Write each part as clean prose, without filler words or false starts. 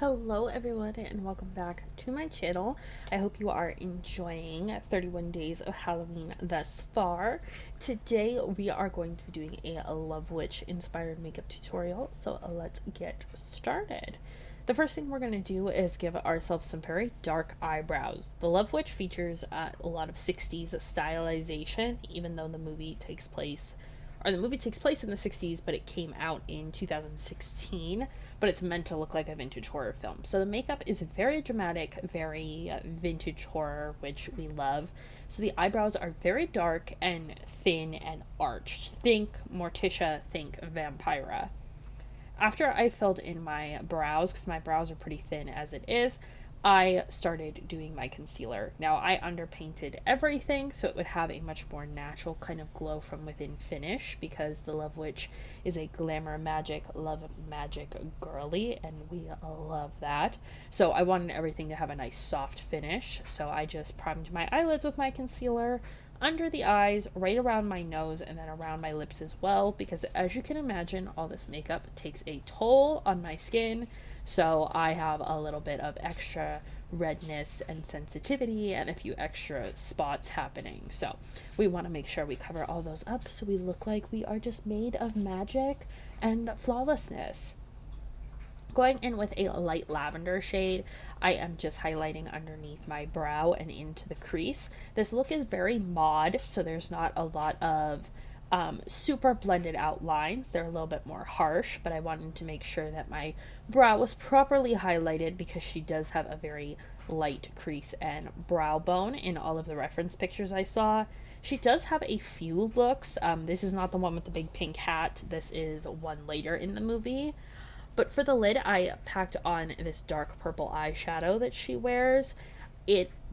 Hello everyone and welcome back to my channel. I hope you are enjoying 31 days of Halloween thus far. Today we are going to be doing a Love Witch inspired makeup tutorial, so let's get started. The first thing we're going to do is give ourselves some very dark eyebrows. The Love Witch features a lot of 60s stylization, even though the movie takes place in the 60s, but it came out in 2016, but it's meant to look like a vintage horror film. So the makeup is very dramatic, very vintage horror, which we love. So the eyebrows are very dark and thin and arched. Think Morticia, think Vampira. After I filled in my brows, because my brows are pretty thin as it is, I started doing my concealer. Now, I underpainted everything so it would have a much more natural kind of glow from within finish, because the Love Witch is a glamour magic, love magic girly, and we love that. So I wanted everything to have a nice soft finish, so I just primed my eyelids with my concealer, under the eyes, right around my nose, and then around my lips as well, because as you can imagine, all this makeup takes a toll on my skin. So I have a little bit of extra redness and sensitivity and a few extra spots happening. So we want to make sure we cover all those up so we look like we are just made of magic and flawlessness. Going in with a light lavender shade, I am just highlighting underneath my brow and into the crease. This look is very mod, so there's not a lot of super blended out lines. They're a little bit more harsh, but I wanted to make sure that my brow was properly highlighted because she does have a very light crease and brow bone in all of the reference pictures I saw. She does have a few looks. This is not the one with the big pink hat. This is one later in the movie. But for the lid, I packed on this dark purple eyeshadow that she wears.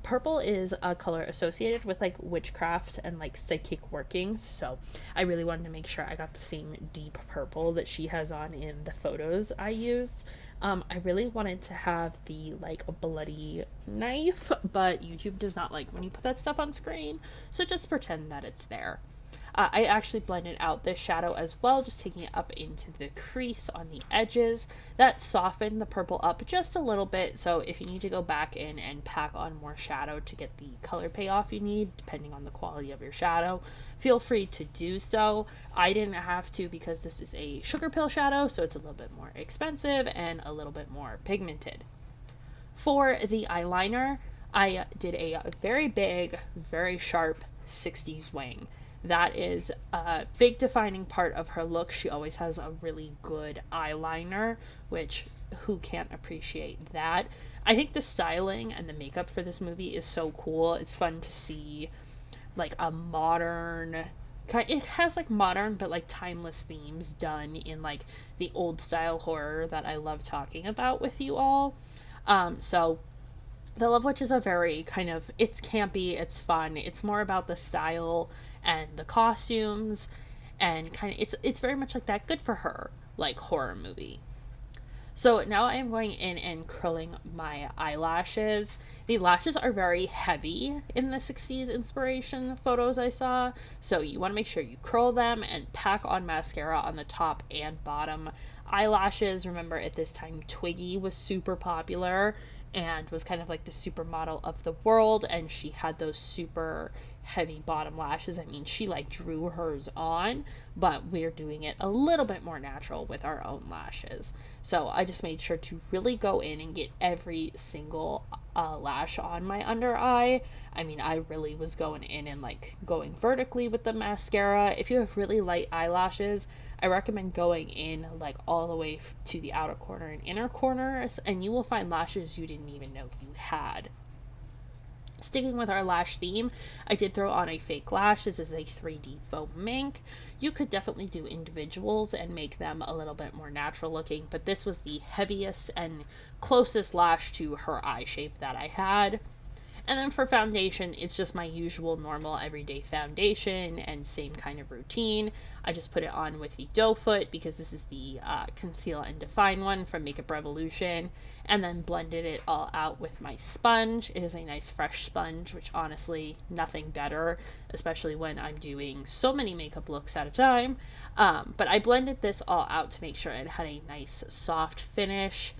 Purple is a color associated with like witchcraft and like psychic workings, so I really wanted to make sure I got the same deep purple that she has on in the photos I used. I really wanted to have the like bloody knife, but YouTube does not like when you put that stuff on screen, so just pretend that it's there. I actually blended out this shadow as well, just taking it up into the crease on the edges. That softened the purple up just a little bit, so if you need to go back in and pack on more shadow to get the color payoff you need, depending on the quality of your shadow, feel free to do so. I didn't have to because this is a sugar pill shadow, so it's a little bit more expensive and a little bit more pigmented. For the eyeliner, I did a very big, very sharp 60s wing. That is a big defining part of her look. She always has a really good eyeliner, which who can't appreciate that? I think the styling and the makeup for this movie is so cool. It's fun to see like a modern, it has like modern but like timeless themes done in like the old style horror that I love talking about with you all. So the Love Witch is a very kind of, it's campy, it's fun, it's more about the style and the costumes, and kind of it's very much like that good for her like horror movie. So now I am going in and curling my eyelashes. The lashes are very heavy in the 60s inspiration photos I saw, so you want to make sure you curl them and pack on mascara on the top and bottom eyelashes. Remember, at this time Twiggy was super popular and was kind of like the supermodel of the world, and she had those super heavy bottom lashes. I mean, she like drew hers on, but we're doing it a little bit more natural with our own lashes. So I just made sure to really go in and get every single lash on my under eye. I mean, I really was going in and like going vertically with the mascara. If you have really light eyelashes, I recommend going in like all the way to the outer corner and inner corners, and you will find lashes you didn't even know you had. Sticking with our lash theme, I did throw on a fake lash. This is a 3D faux mink. You could definitely do individuals and make them a little bit more natural looking, but this was the heaviest and closest lash to her eye shape that I had. And then for foundation, it's just my usual normal everyday foundation and same kind of routine. I just put it on with the Doe Foot because this is the Conceal and Define one from Makeup Revolution, and then blended it all out with my sponge. It is a nice fresh sponge, which honestly, nothing better, especially when I'm doing so many makeup looks at a time. But I blended this all out to make sure it had a nice soft finish.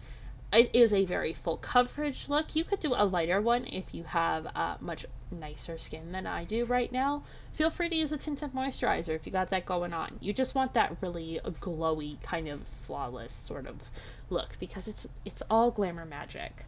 it is a very full coverage look. You could do a lighter one if you have much nicer skin than I do right now. Feel free to use a tinted moisturizer if you got that going on. You just want that really glowy, kind of flawless sort of look, because it's all glamour magic.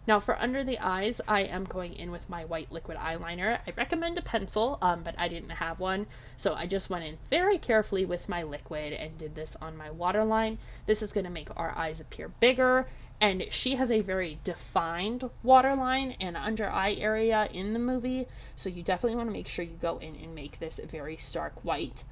Now for under the eyes, I am going in with my white liquid eyeliner. I recommend a pencil, but I didn't have one, so I just went in very carefully with my liquid and did this on my waterline. This is going to make our eyes appear bigger, and she has a very defined waterline and under eye area in the movie, so you definitely want to make sure you go in and make this very stark white.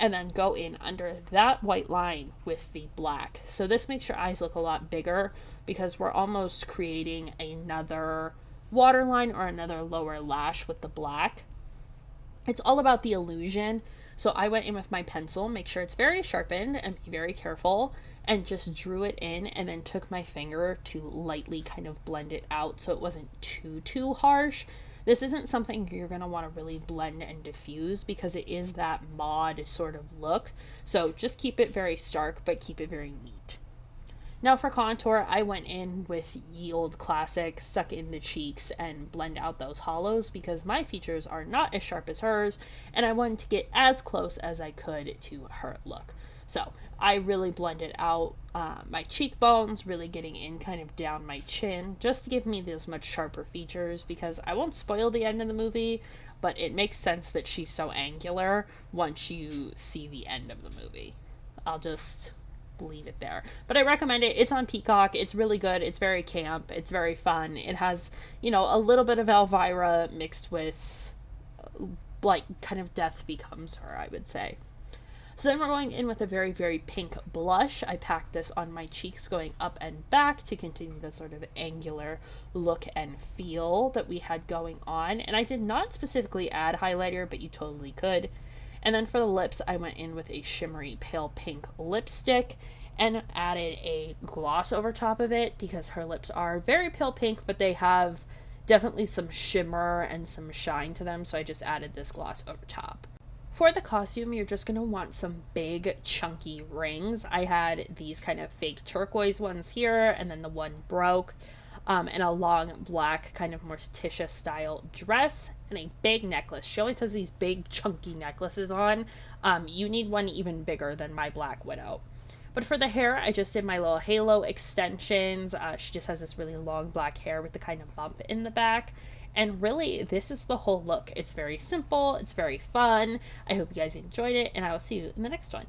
And then go in under that white line with the black. So this makes your eyes look a lot bigger because we're almost creating another waterline or another lower lash with the black. It's all about the illusion. So I went in with my pencil, make sure it's very sharpened and be very careful, and just drew it in and then took my finger to lightly kind of blend it out so it wasn't too harsh. This isn't something you're going to want to really blend and diffuse because it is that mod sort of look. So just keep it very stark, but keep it very neat. Now for contour, I went in with ye old classic, suck in the cheeks and blend out those hollows because my features are not as sharp as hers, and I wanted to get as close as I could to her look. So I really blended out my cheekbones, really getting in kind of down my chin, just to give me those much sharper features, because I won't spoil the end of the movie, but it makes sense that she's so angular once you see the end of the movie. I'll just leave it there. But I recommend it. It's on Peacock. It's really good. It's very camp. It's very fun. It has, a little bit of Elvira mixed with, like, kind of Death Becomes Her, I would say. So then we're going in with a very, very pink blush. I packed this on my cheeks going up and back to continue the sort of angular look and feel that we had going on. And I did not specifically add highlighter, but you totally could. And then for the lips, I went in with a shimmery pale pink lipstick and added a gloss over top of it because her lips are very pale pink, but they have definitely some shimmer and some shine to them. So I just added this gloss over top. For the costume, you're just going to want some big, chunky rings. I had these kind of fake turquoise ones here, and then the one broke, and a long black kind of Morticia style dress, and a big necklace. She always has these big, chunky necklaces on. You need one even bigger than my Black Widow. But for the hair, I just did my little halo extensions. She just has this really long black hair with the kind of bump in the back. And really, this is the whole look. It's very simple. It's very fun. I hope you guys enjoyed it, and I will see you in the next one.